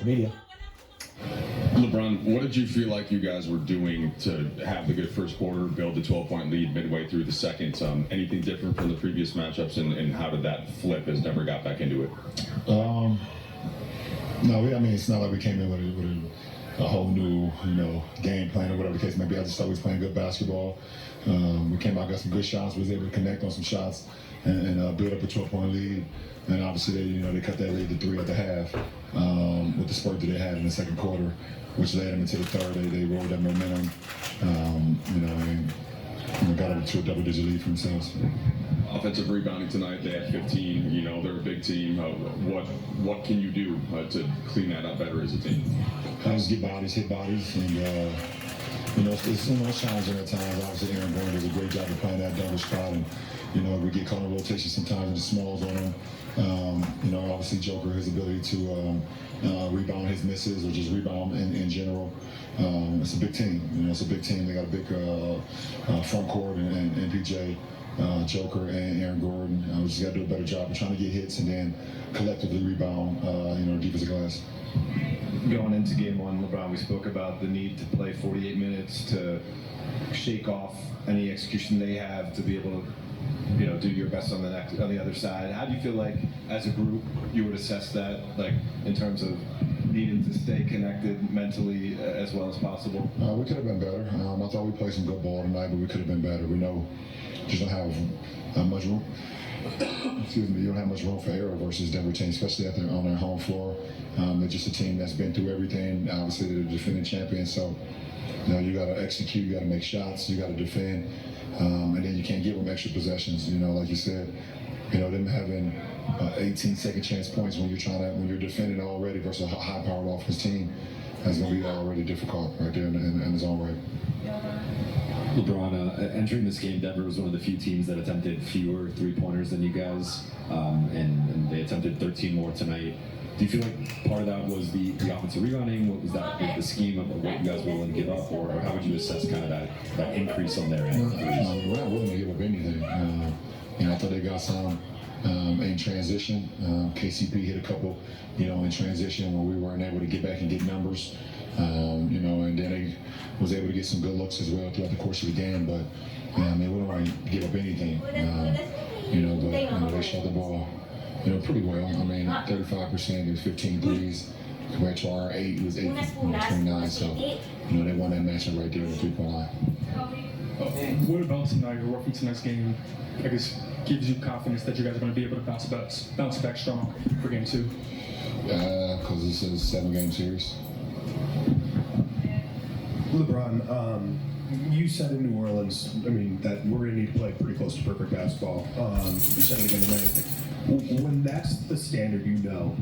the media. LeBron, what did you feel like you guys were doing to have the good first quarter, build the 12-point lead midway through the second? Anything different from the previous matchups, and how did that flip as Denver got back into it? No, it's not like we came in with a whole new, game plan or whatever the case may be. I just thought we was playing good basketball. We came out, got some good shots, was able to connect on some shots and build up a 12-point lead. And obviously, they cut that lead to 3 at the half with the spurt that they had in the second quarter, which led them into the third. They rolled that momentum, and got up to a double-digit lead for themselves. Offensive rebounding tonight, they had 15. They're a big team. What can you do to clean that up better as a team? Just get bodies, hit bodies, and it's challenging at times. Obviously, Aaron Gordon does a great job of playing that double spot, and we get caught in rotation sometimes in the smalls on him. Obviously Joker, his ability to rebound his misses or just rebound in general. It's a big team. It's a big team. They got a big front court and PJ, Joker, and Aaron Gordon. We just got to do a better job of trying to get hits and then collectively rebound, defensive glass. Going into game one, LeBron, we spoke about the need to play 48 minutes to shake off any execution they have to be able to do your best on the other side. How do you feel like, as a group, you would assess that, like in terms of needing to stay connected mentally as well as possible? We could have been better. I thought we played some good ball tonight, but we could have been better. We know just don't have much room. Excuse me, you don't have much room for error versus Denver team, especially on their home floor. They're just a team that's been through everything. Obviously, they're the defending champions, so you got to execute, you got to make shots, you got to defend, and then you can't give them extra possessions. Like you said, them having 18 second chance points when you're defending already versus a high-powered offense team, that's going to be already difficult right there in its own right. LeBron, entering this game, Denver was one of the few teams that attempted fewer three-pointers than you guys, and they attempted 13 more tonight. Do you feel like part of that was the offensive rebounding? What was that, the scheme of what you guys were willing to give up, or how would you assess kind of that increase on their end? We're not willing to give up anything. I thought they got some in transition. KCP hit a couple, in transition when we weren't able to get back and get numbers. And then they was able to get some good looks as well throughout the course of the game. But we don't want to give up anything. But they shot the ball, pretty well. 35%, it was 15 threes. Compared to our 8, it was 29. So, they won that matchup right there in the 3-point line. What about tonight, or what from tonight's game, I guess, gives you confidence that you guys are going to be able to bounce back strong for game 2? Because this is a 7-game series. LeBron, you said in New Orleans, that we're going to need to play pretty close to perfect basketball. You said it again tonight. When that's the standard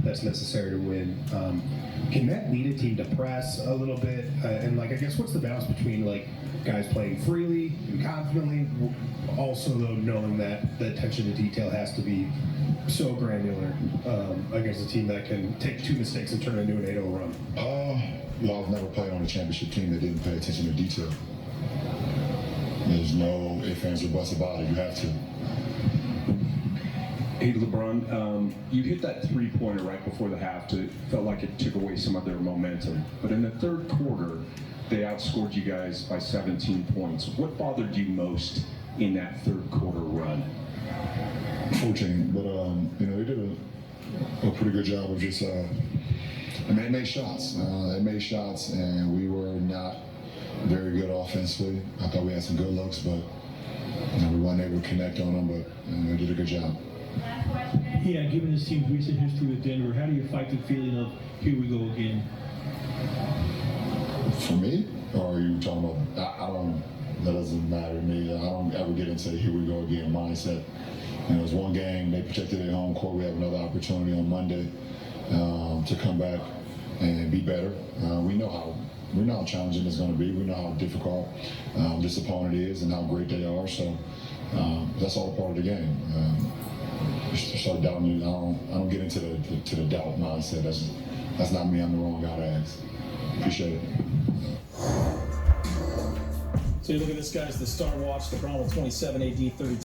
that's necessary to win, can that lead a team to press a little bit? And I guess what's the balance between guys playing freely and confidently, also though knowing that the attention to detail has to be so granular against a team that can take 2 mistakes and turn it into an 8-0 run? I've never played on a championship team that didn't pay attention to detail. There's no ifs, ands, or buts about it. You have to. Hey, LeBron, you hit that 3-pointer right before the half. Felt like it took away some of their momentum. But in the third quarter, they outscored you guys by 17 points. What bothered you most in that third quarter run? 14, but they did a pretty good job of just. They made shots. They made shots, and we were not very good offensively. I thought we had some good looks, but we weren't able to connect on them. But they did a good job. Yeah, given this team's recent history with Denver, how do you fight the feeling of here we go again? For me, or are you talking about? I don't. That doesn't matter to me. I don't ever get into the here we go again mindset. It was one game. They protected their home court. We have another opportunity on Monday to come back and be better. We know how challenging it's going to be. We know how difficult this opponent is and how great they are. So that's all a part of the game. Just start doubting you. I don't get into the doubt mindset. That's not me. I'm the wrong guy to ask. Appreciate it. So you look at this, guys, the Star Watch, LeBron with 27, AD 32.